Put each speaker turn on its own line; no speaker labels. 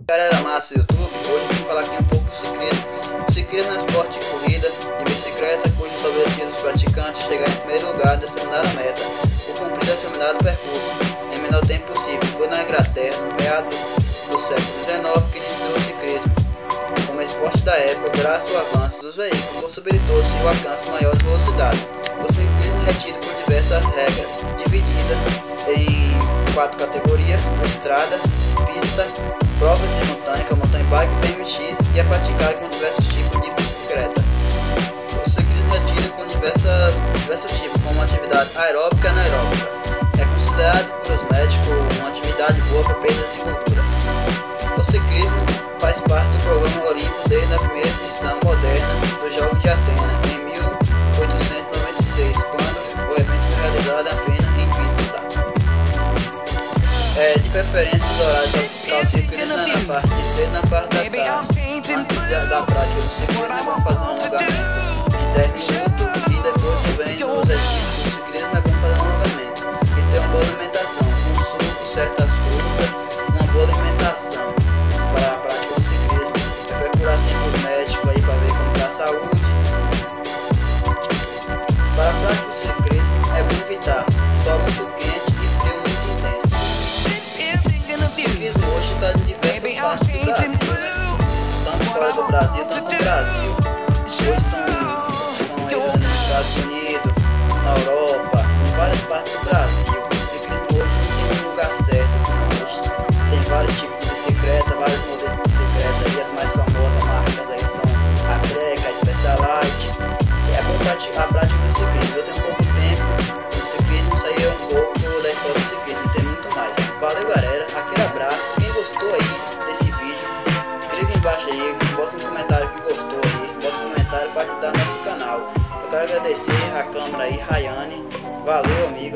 Galera massa do YouTube, hoje vamos falar aqui um pouco do ciclismo. O ciclismo é um esporte de corrida de bicicleta cujos objetivos dos praticantes chegar em primeiro lugar e determinar a meta, ou cumprir determinado percurso em o menor tempo possível. Foi na Inglaterra, no meado do século XIX, que iniciou o ciclismo como esporte da época. Graças ao avanço dos veículos, possibilitou-se o alcance de maiores velocidades. O ciclismo é retido por diversas regras, dividida em 4 categorias: estrada, pista, provas de montanha, que é o mountain bike, BMX, e é praticado com diversos tipos de bicicleta. O ciclismo é tido com diversos tipos, como atividade aeróbica e anaeróbica. É considerado por os médicos uma atividade boa para perda de gordura. O ciclismo faz parte do programa olímpico desde a primeira edição moderna dos Jogos de Atenas, em 1896, quando o evento foi realizado apenas em pista. De preferência, os horários para o ciclismo na parte de cedo e na parte da tarde. Antes da prática do ciclismo, vamos fazer um alongamento de 10 minutos e depois vem o exercício do ciclismo. É bom fazer um alongamento e ter uma boa alimentação, um suco, certas frutas, uma boa alimentação para a prática do ciclismo. É procurar sempre os médicos aí para ver como está a saúde. Para a prática do ciclismo é bom evitar sol muito quente e frio muito intenso. O ciclismo hoje está em diversas partes do Brasil, né? Tanto fora do Brasil, tanto no Brasil. Hoje são aí nos Estados Unidos, na Europa, em várias partes do Brasil. O ciclismo hoje não tem um lugar certo, senão hoje tem vários tipos de bicicleta, vários modelos de bicicleta, e as mais famosas marcas aí são a Trek, a Specialized. É bom praticar a prática do ciclismo. Eu tenho pouco tempo no ciclismo, isso aí é um pouco da história do ciclismo, tem muito mais. Valeu, galera, aquele abraço. Quem gostou aí desse vídeo, escreva embaixo aí, bota um comentário que gostou aí, bota um comentário para ajudar nosso canal. Eu quero agradecer a câmera aí, Rayane. Valeu, amigo.